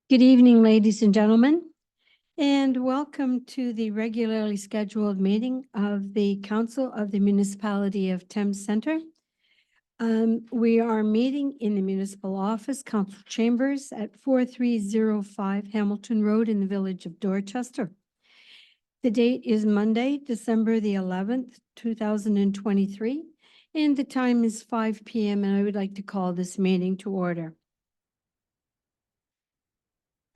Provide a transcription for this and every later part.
Good evening, ladies and gentlemen, and welcome to the regularly scheduled meeting of the Council of the Municipality of Thames Centre. We are meeting in the municipal office, council chambers at 4305 Hamilton Road in the village of Dorchester. The date is Monday, December the 11th, 2023, and the time is 5 p.m. and I would like to call this meeting to order.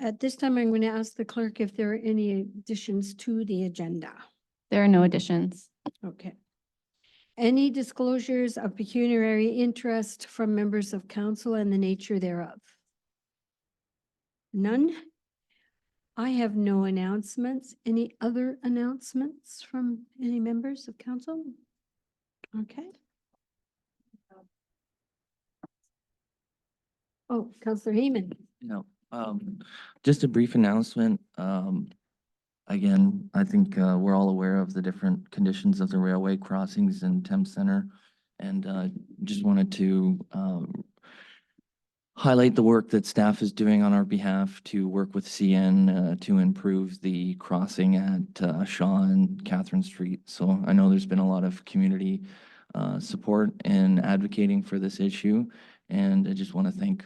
At this time, I'm going to ask the clerk if there are any additions to the agenda. There are no additions. Okay. Any disclosures of pecuniary interest from members of council and the nature thereof? None? I have no announcements. Any other announcements from any members of council? Okay. Oh, Councillor Heeman. No, just a brief announcement. Again, I think we're all aware of the different conditions of the railway crossings in Thames Centre. And just wanted to highlight the work that staff is doing on our behalf to work with CN to improve the crossing at Shaw and Catherine Street. So I know there's been a lot of community support in advocating for this issue. And I just want to thank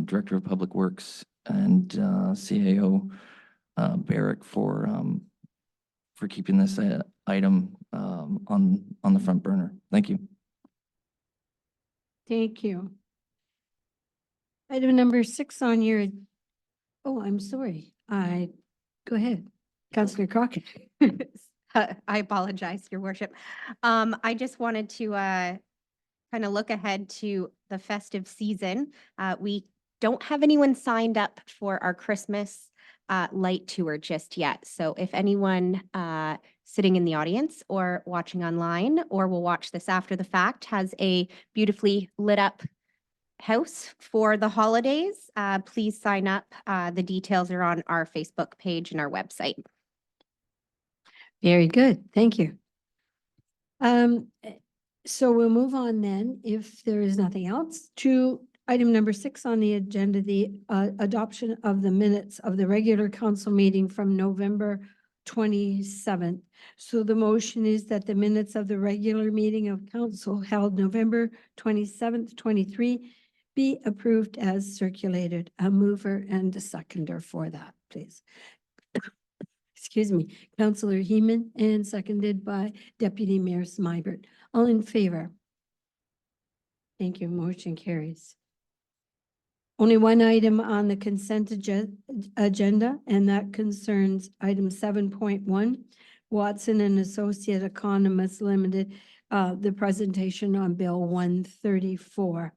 Director of Public Works and CAO Barrick for keeping this item on the front burner. Thank you. Thank you. Item number 6 on your, oh, I'm sorry. Go ahead, Councillor Crockett. I apologize, Your Worship. I just wanted to kind of look ahead to the festive season. We don't have anyone signed up for our Christmas light tour just yet. So if anyone sitting in the audience or watching online or will watch this after the fact has a beautifully lit up house for the holidays, please sign up. The details are on our Facebook page and our website. Very good. Thank you. So we'll move on then, if there is nothing else, to item number 6 on the agenda, the adoption of the minutes of the regular council meeting from November 27th. So the motion is that the minutes of the regular meeting of council held November 27th, 23 be approved as circulated. A mover and a seconder for that, please. Excuse me, Councillor Heeman, and seconded by Deputy Mayor Smybert. All in favor? Thank you. Motion carries. Only one item on the consent agenda, and that concerns item 7.1, Watson and Associate Economists Limited, the presentation on Bill 134.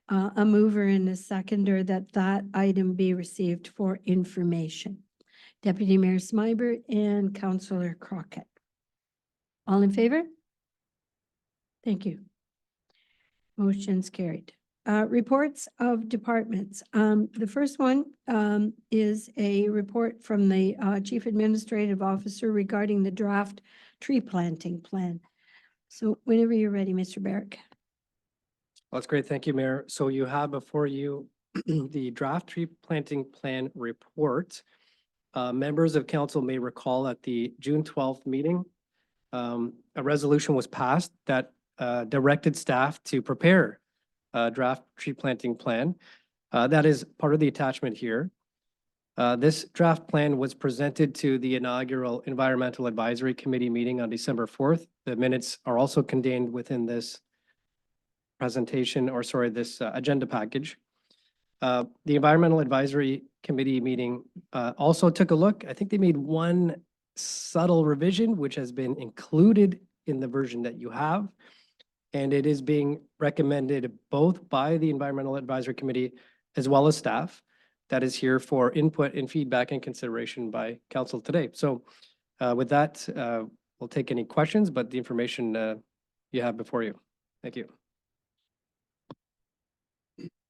A mover and a seconder that item be received for information. Deputy Mayor Smybert and Councillor Crockett. All in favor? Thank you. Motion's carried. Reports of departments. The first one is a report from the Chief Administrative Officer regarding the draft tree planting plan. So whenever you're ready, Mr. Barrick. Well, that's great. Thank you, Mayor. So you have before you the draft tree planting plan report. Members of council may recall at the June 12th meeting, a resolution was passed that directed staff to prepare a draft tree planting plan. That is part of the attachment here. This draft plan was presented to the inaugural Environmental Advisory Committee meeting on December 4th. The minutes are also contained within this presentation, or sorry, this agenda package. The Environmental Advisory Committee meeting also took a look. I think they made one subtle revision, which has been included in the version that you have. And it is being recommended both by the Environmental Advisory Committee as well as staff that is here for input and feedback and consideration by council today. So with that, we'll take any questions, but the information you have before you. Thank you.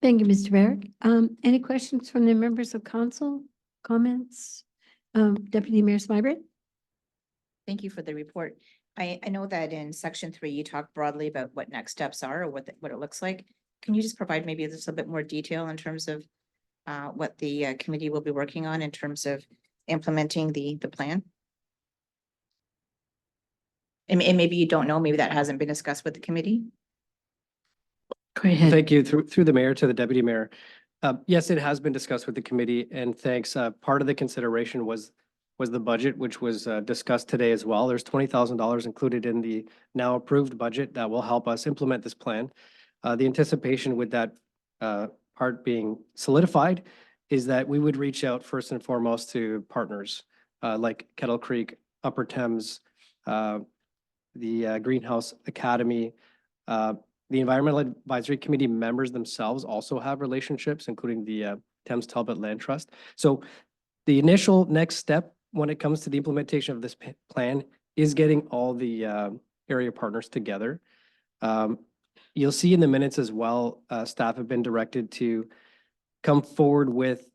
Thank you, Mr. Barrick. Any questions from the members of council? Comments? Deputy Mayor Smybert? Thank you for the report. I know that in section 3, you talk broadly about what next steps are or what it looks like. Can you just provide maybe just a bit more detail in terms of what the committee will be working on in terms of implementing the plan? And maybe you don't know, maybe that hasn't been discussed with the committee? Go ahead. Thank you. Through the mayor to the deputy mayor. Yes, it has been discussed with the committee, and thanks. Part of the consideration was the budget, which was discussed today as well. There's $20,000 included in the now approved budget that will help us implement this plan. The anticipation with that part being solidified is that we would reach out first and foremost to partners like Kettle Creek, Upper Thames, the Greenhouse Academy. The Environmental Advisory Committee members themselves also have relationships, including the Thames Talbot Land Trust. So the initial next step when it comes to the implementation of this plan is getting all the area partners together. You'll see in the minutes as well, staff have been directed to come forward with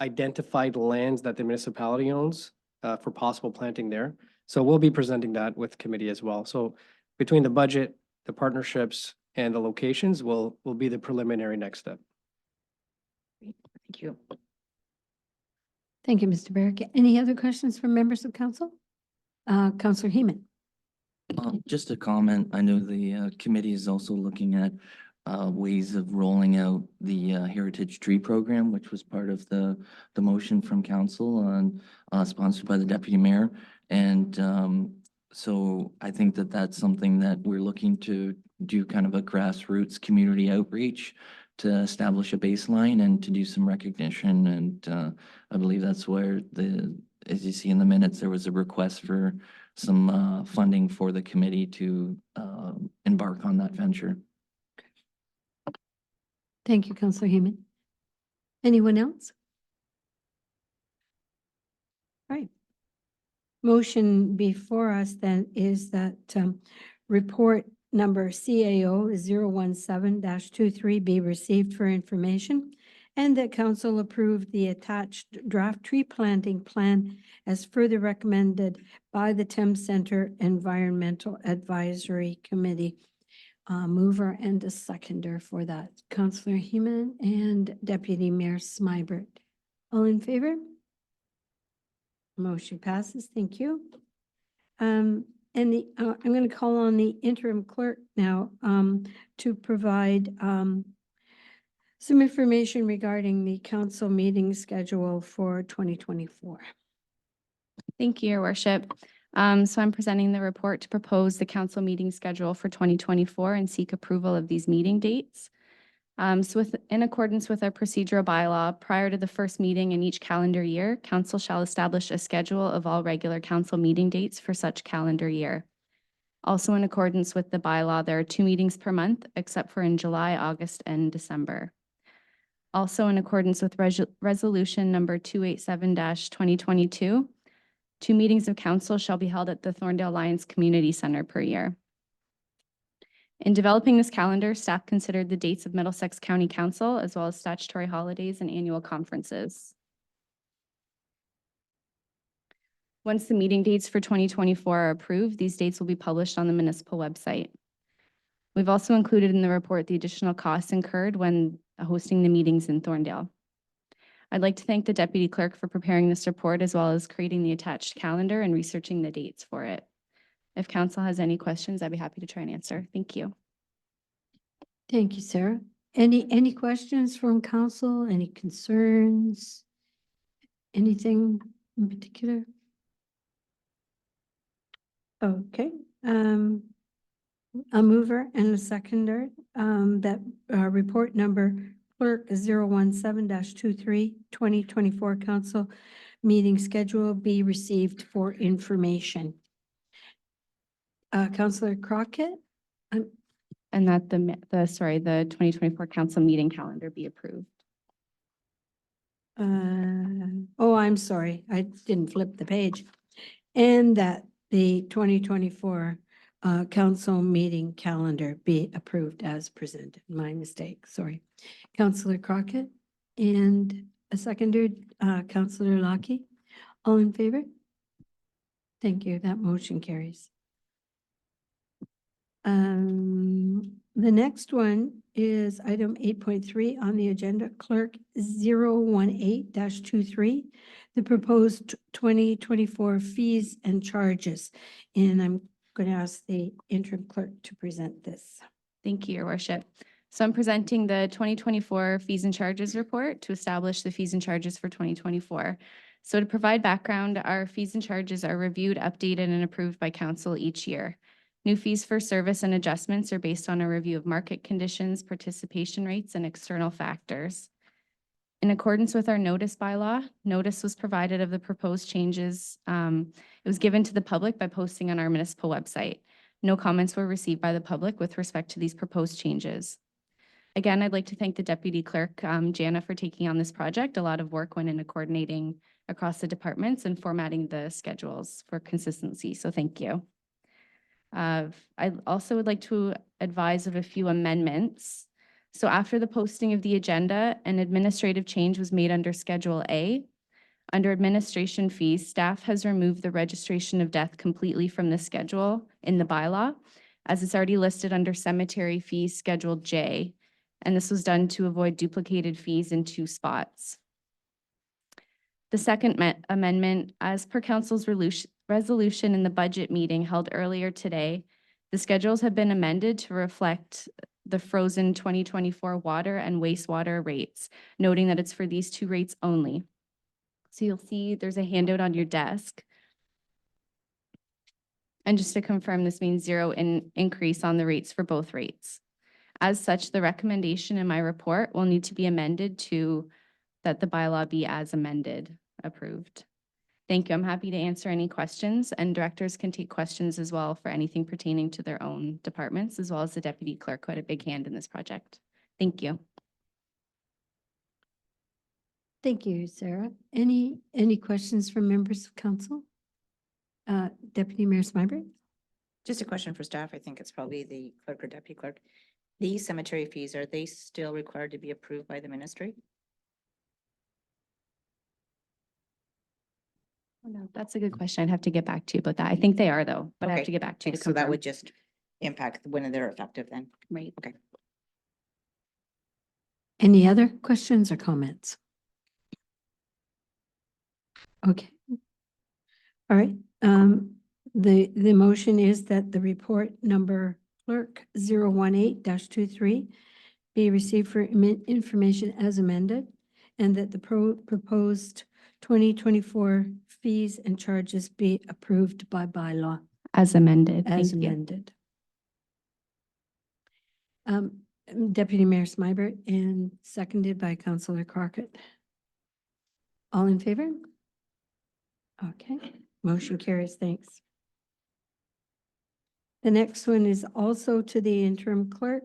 identified lands that the municipality owns for possible planting there. So we'll be presenting that with committee as well. So between the budget, the partnerships, and the locations will be the preliminary next step. Thank you. Thank you, Mr. Barrick. Any other questions from members of council? Councillor Heeman. Just a comment. I know the committee is also looking at ways of rolling out the Heritage Tree Program, which was part of the motion from council and sponsored by the deputy mayor. And so I think that that's something that we're looking to do, kind of a grassroots community outreach to establish a baseline and to do some recognition. And I believe that's where as you see in the minutes, there was a request for some funding for the committee to embark on that venture. Thank you, Councillor Heeman. Anyone else? All right. Motion before us then is that report number CAO 017-23 be received for information, and that council approve the attached draft tree planting plan as further recommended by the Thames Centre Environmental Advisory Committee. Mover and a seconder for that, Councillor Heeman and Deputy Mayor Smybert. All in favor? Motion passes. Thank you. And I'm going to call on the interim clerk now to provide some information regarding the council meeting schedule for 2024. Thank you, Your Worship. So I'm presenting the report to propose the council meeting schedule for 2024 and seek approval of these meeting dates. So in accordance with our procedural bylaw, prior to the first meeting in each calendar year, council shall establish a schedule of all regular council meeting dates for such calendar year. Also in accordance with the bylaw, there are 2 meetings per month, except for in July, August, and December. Also in accordance with resolution number 287-2022, 2 meetings of council shall be held at the Thorndale Lions Community Center per year. In developing this calendar, staff considered the dates of Middlesex County Council, as well as statutory holidays and annual conferences. Once the meeting dates for 2024 are approved, these dates will be published on the municipal website. We've also included in the report the additional costs incurred when hosting the meetings in Thorndale. I'd like to thank the Deputy Clerk for preparing this report, as well as creating the attached calendar and researching the dates for it. If council has any questions, I'd be happy to try and answer. Thank you. Thank you, Sarah. Any questions from council? Any concerns? Anything in particular? Okay. A mover and a seconder that report number Clerk 017-23 2024 council meeting schedule be received for information. Councillor Crockett? And that the 2024 council meeting calendar be approved. Oh, I'm sorry. I didn't flip the page. And that the 2024 council meeting calendar be approved as presented. My mistake, sorry. Councillor Crockett and a seconder, Councillor Lockie. All in favor? Thank you. That motion carries. The next one is item 8.3 on the agenda, Clerk 018-23, the proposed 2024 fees and charges. And I'm going to ask the interim clerk to present this. Thank you, Your Worship. So I'm presenting the 2024 fees and charges report to establish the fees and charges for 2024. So to provide background, our fees and charges are reviewed, updated, and approved by council each year. New fees for service and adjustments are based on a review of market conditions, participation rates, and external factors. In accordance with our notice bylaw, notice was provided of the proposed changes. It was given to the public by posting on our municipal website. No comments were received by the public with respect to these proposed changes. Again, I'd like to thank the Deputy Clerk, Jana, for taking on this project. A lot of work went into coordinating across the departments and formatting the schedules for consistency, so thank you. I also would like to advise of a few amendments. So after the posting of the agenda, an administrative change was made under Schedule A. Under administration fees, staff has removed the registration of death completely from the schedule in the bylaw, as it's already listed under cemetery fees Schedule J. And this was done to avoid duplicated fees in 2 spots. The second amendment, as per council's resolution in the budget meeting held earlier today, the schedules have been amended to reflect the frozen 2024 water and wastewater rates, noting that it's for these 2 rates only. So you'll see there's a handout on your desk. And just to confirm, this means 0 increase on the rates for both rates. As such, the recommendation in my report will need to be amended to that the bylaw be as amended, approved. Thank you. I'm happy to answer any questions, and directors can take questions as well for anything pertaining to their own departments, as well as the deputy clerk who had a big hand in this project. Thank you. Thank you, Sarah. Any questions from members of council? Deputy Mayor Smyberg? Just a question for staff. I think it's probably the clerk or deputy clerk. These cemetery fees, are they still required to be approved by the ministry? Oh, no, that's a good question. I'd have to get back to you about that. I think they are though, but I have Okay. to get back to you to So that confirm. would just impact when they're effective then. Right. Any other questions or comments? Okay. All right. The motion is that the report number clerk 018-23 be received for information as amended, and that the proposed 2024 fees and charges be approved by bylaw As amended. as Thank you. amended. Deputy Mayor Smyberg and seconded by Councillor Crockett. All in favor? Okay, motion carries. Thanks. The next one is also to the interim clerk.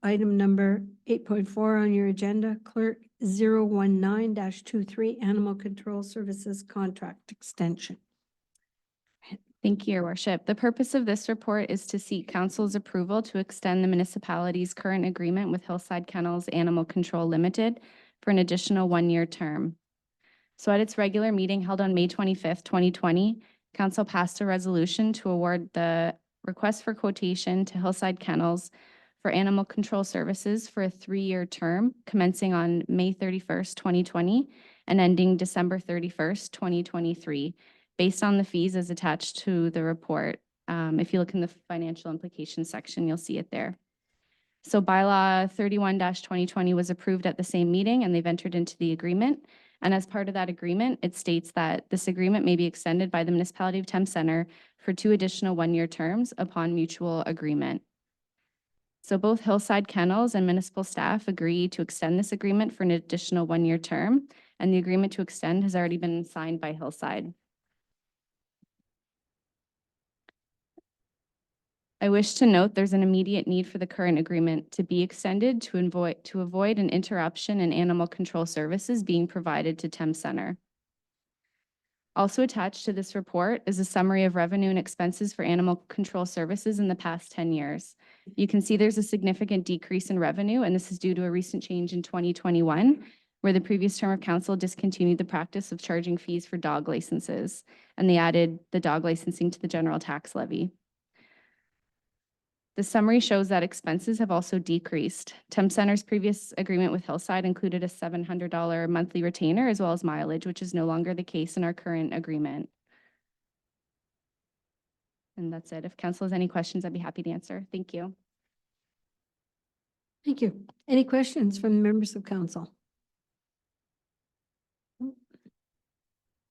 Item number 8.4 on your agenda, Clerk 019-23, Animal Control Services Contract Extension. Thank you, Your Worship. The purpose of this report is to seek council's approval to extend the municipality's current agreement with Hillside Kennels Animal Control Limited for an additional 1-year term. So at its regular meeting held on May 25th, 2020, council passed a resolution to award the request for quotation to Hillside Kennels for animal control services for a 3-year term commencing on May 31st, 2020 and ending December 31st, 2023, based on the fees as attached to the report. If you look in the financial implications section, you'll see it there. So bylaw 31-2020 was approved at the same meeting, and they've entered into the agreement. And as part of that agreement, it states that this agreement may be extended by the municipality of Thames Centre for 2 additional 1-year terms upon mutual agreement. So both Hillside Kennels and municipal staff agree to extend this agreement for an additional 1-year term, and the agreement to extend has already been signed by Hillside. I wish to note there's an immediate need for the current agreement to be extended to avoid an interruption in animal control services being provided to Thames Centre. Also attached to this report is a summary of revenue and expenses for animal control services in the past 10 years. You can see there's a significant decrease in revenue, and this is due to a recent change in 2021, where the previous term of council discontinued the practice of charging fees for dog licenses, and they added the dog licensing to the general tax levy. The summary shows that expenses have also decreased. Thames Center's previous agreement with Hillside included a $700 monthly retainer as well as mileage, which is no longer the case in our current agreement. And that's it. If council has any questions, I'd be happy to answer. Thank you. Thank you. Any questions from the members of council?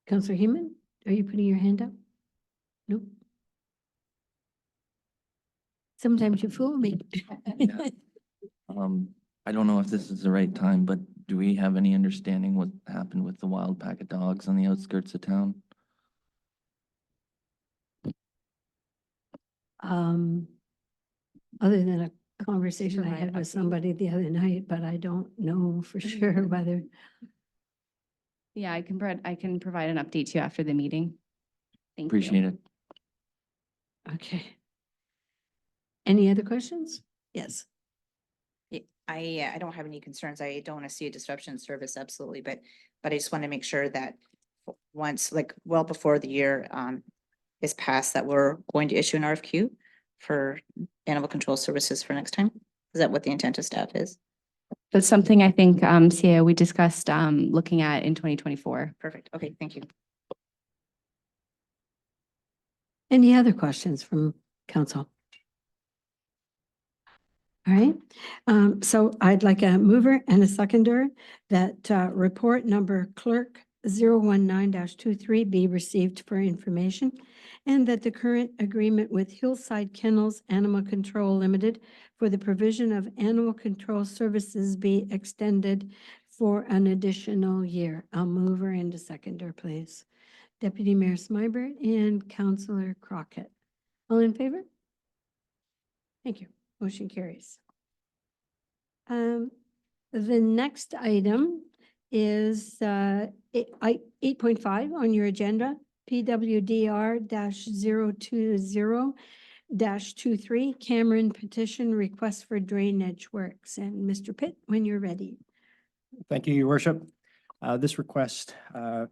Councillor Heman, are you putting your hand up? Nope. Sometimes you fool me. Yeah. I don't know if this is the right time, but do we have any understanding what happened with the wild pack of dogs on the outskirts of town? Other than a conversation I Provide had with update. somebody the other night, but I don't know for sure whether, Yeah, I can provide an update to you after the meeting. Thank you. Appreciate it. okay. Any other questions? Yes. I don't have any concerns. I don't want to see a disruption in service, absolutely, but I just want to make sure that once, like, well before the year is passed, that we're going to issue an RFQ for animal control services for next time. Is that what the intent of staff is? That's something I think, CAO, we discussed looking at in 2024. Perfect. Okay, thank you. Any other questions from council? All right, so I'd like a mover and a seconder that report number clerk 019-23 be received for information, and that the current agreement with Hillside Kennels Animal Control Limited for the provision of animal control services be extended for an additional year. I'll mover and a seconder, please. Deputy Mayor Smybert and Councillor Crockett. All in favor? Thank you. Motion carries. The next item is 8.5 on your agenda, PWDR-020-23 Cameron petition request for drainage works. And Mr. Pitt, when you're ready. Thank you, Your Worship. This request has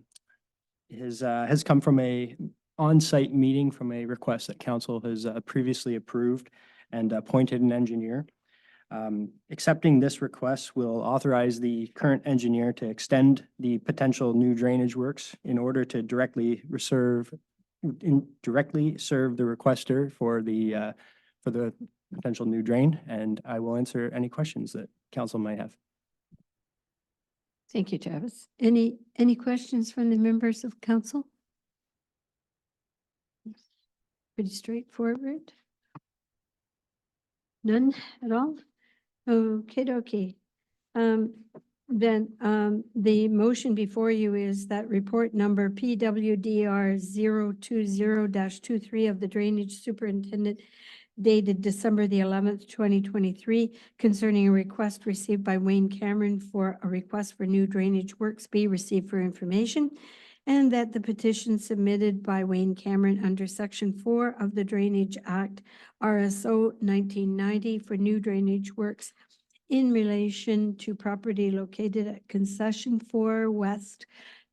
come from a on-site meeting from a request that council has previously approved and appointed an engineer. Accepting this request will authorize the current engineer to extend the potential new drainage works in order to directly serve the requester for the potential new drain. And I will answer any questions that council might have. Thank you, Travis. Any questions from the members of council? Pretty straightforward. None at all? Okay, dokie. Then the motion before you is that report number PWDR 020-23 of the Drainage Superintendent dated December the 11th, 2023, concerning a request received by Wayne Cameron for a request for new drainage works be received for information, and that the petition submitted by Wayne Cameron under Section 4 of the Drainage Act, RSO 1990, for new drainage works in relation to property located at Concession 4 West,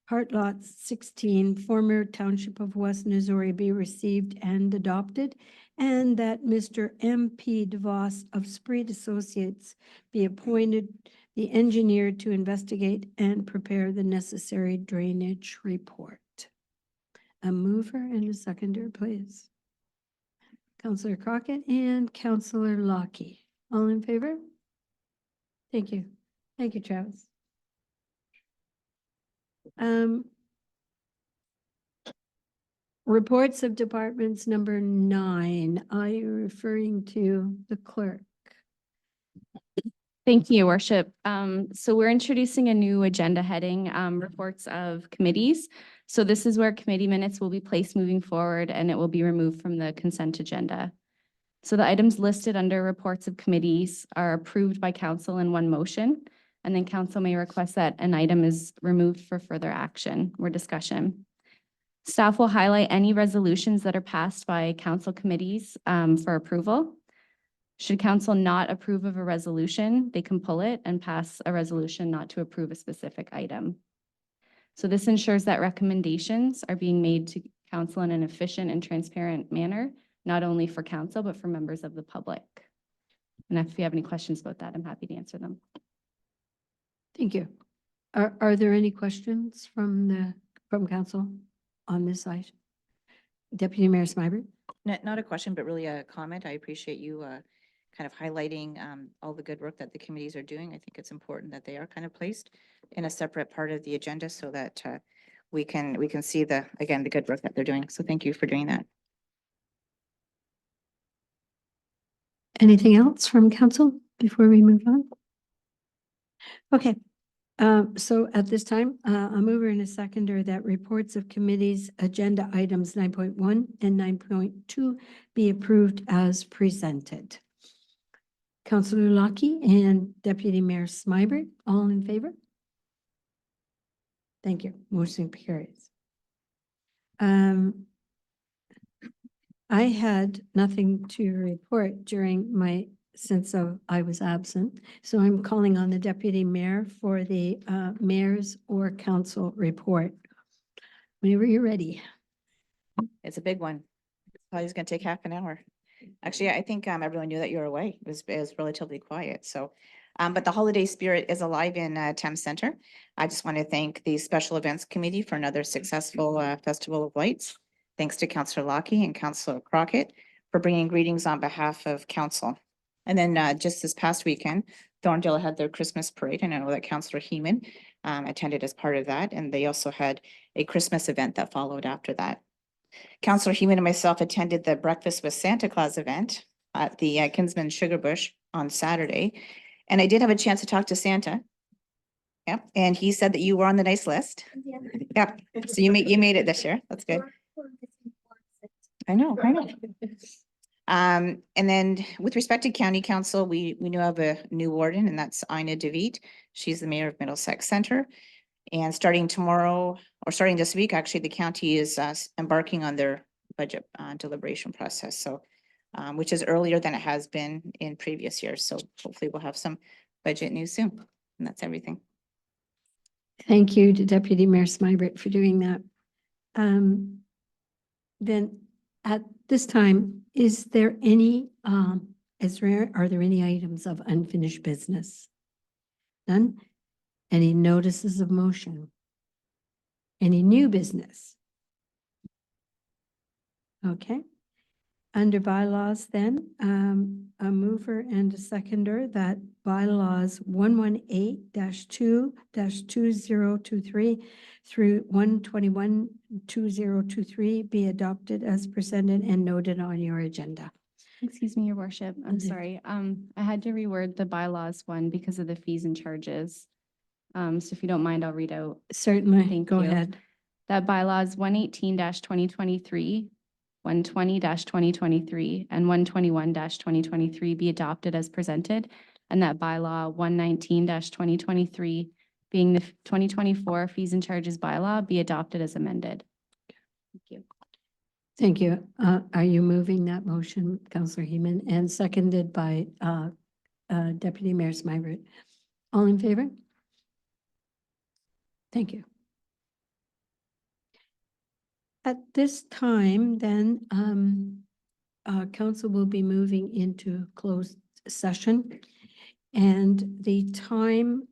Part Lot 16, former Township of West Missouri, be received and adopted, and that Mr. M.P. DeVos of Spreed Associates be appointed the engineer to investigate and prepare the necessary drainage report. A mover and a seconder, please. Councillor Crockett and Councillor Lockie. All in favor? Thank you. Thank you, Travis. Reports of departments number 9. Are you referring to the clerk? Thank you, Your Worship. So we're introducing a new agenda heading, reports of committees. So this is where committee minutes will be placed moving forward, and it will be removed from the consent agenda. So the items listed under reports of committees are approved by council in one motion, and then council may request that an item is removed for further action or discussion. Staff will highlight any resolutions that are passed by council committees for approval. Should council not approve of a resolution, they can pull it and pass a resolution not to approve a specific item. So this ensures that recommendations are being made to council in an efficient and transparent manner, not only for council, but for members of the public. And if you have any questions about that, I'm happy to answer them. Thank you. Are there any questions from council on this side? Deputy Mayor Smyber? Not a question, but really a comment. I appreciate you kind of highlighting all the good work that the committees are doing. I think it's important that they are kind of placed in a separate part of the agenda so that we can see again, the good work that they're doing. So thank you for doing that. Anything else from council before we move on? Okay, so at this time, a mover and a seconder that reports of committees agenda items 9.1 and 9.2 be approved as presented. Councillor Lockie and Deputy Mayor Smyber, all in favor? Thank you. Motion carries. I had nothing to report during since I was absent. So I'm calling on the deputy mayor for the mayor's or council report. Whenever you're ready. It's a big one. Probably it's gonna take half an hour. Actually, I think everyone knew that you were away. It was relatively quiet, so. But the holiday spirit is alive in Thames Center. I just want to thank the Special Events Committee for another successful Festival of Lights. Thanks to Councillor Lockie and Councillor Crockett for bringing greetings on behalf of council. And then just this past weekend, Thorndale had their Christmas parade, and I know that Councillor Heeman attended as part of that, and they also had a Christmas event that followed after that. Councillor Heeman and myself attended the Breakfast with Santa Claus event at the Kinsman Sugar Bush on Saturday. And I did have a chance to talk to Santa. Yep, and he said that you were on the nice list. Yep, so you made it this year. That's good. I know. And then with respect to county council, we now have a new warden, and that's Ina DeViet. She's the mayor of Middlesex Center. And starting tomorrow, or starting this week, actually, the county is embarking on their budget deliberation process. So, which is earlier than it has been in previous years. So hopefully we'll have some budget news soon. And that's everything. Thank you to Deputy Mayor Smybert for doing that. Then at this time, are there any items of unfinished business? None? Any notices of motion? Any new business? Okay. Under bylaws then, a mover and a seconder that bylaws 118-2-2023 through 121-2023 be adopted as presented and noted on your agenda. Excuse me, your worship. I'm Okay. sorry. I had to reword the bylaws one because of the fees and charges. So if you don't mind, I'll read out Certainly, Thank go you. ahead. that bylaws 118-2023, 120-2023, and 121-2023 be adopted as presented, and that bylaw 119-2023, being the 2024 fees and charges bylaw, be adopted as amended. Thank you. Thank you. Are you moving that motion, Councillor Heeman, and seconded by Deputy Mayor Smybert? All in favor? Thank you. At this time, then, council will be moving into closed session. And the time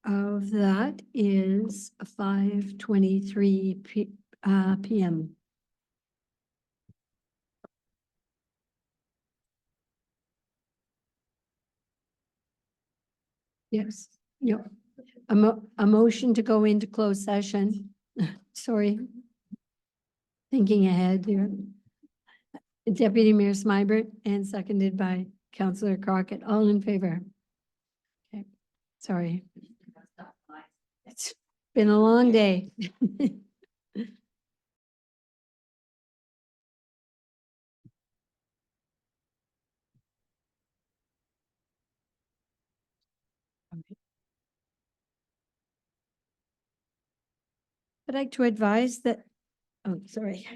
of that is 5:23 PM. Yes, yep. A motion to go into closed session. Sorry. Thinking ahead here. Deputy Mayor Smybert and seconded by Councillor Crockett. All in favor? Okay, sorry. It's been a long day. I'd like to advise that, oh, sorry.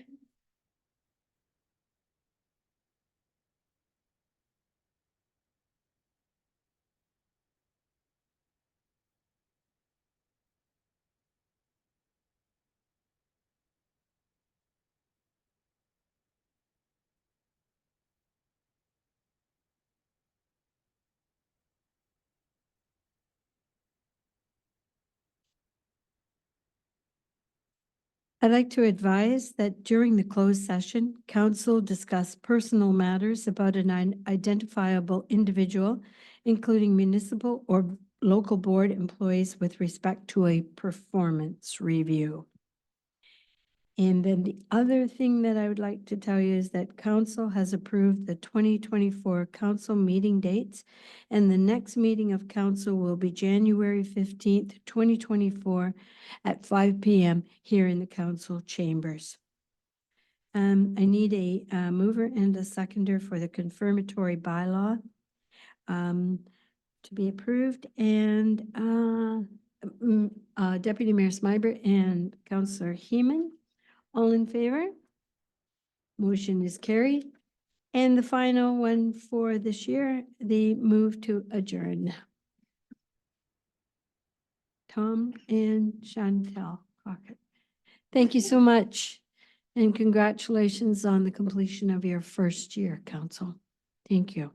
I'd like to advise that during the closed session, council discussed personal matters about an identifiable individual, including municipal or local board employees with respect to a performance review. And then the other thing that I would like to tell you is that council has approved the 2024 council meeting dates, and the next meeting of council will be January 15th, 2024 at 5 p.m. here in the council chambers. I need a mover and a seconder for the confirmatory bylaw to be approved, and Deputy Mayor Smiber and Councillor Heeman. All in favor? Motion is carried. And the final one for this year, the move to adjourn. Tom and Chantel Crockett. Thank you so much. And congratulations on the completion of your first year, council. Thank you.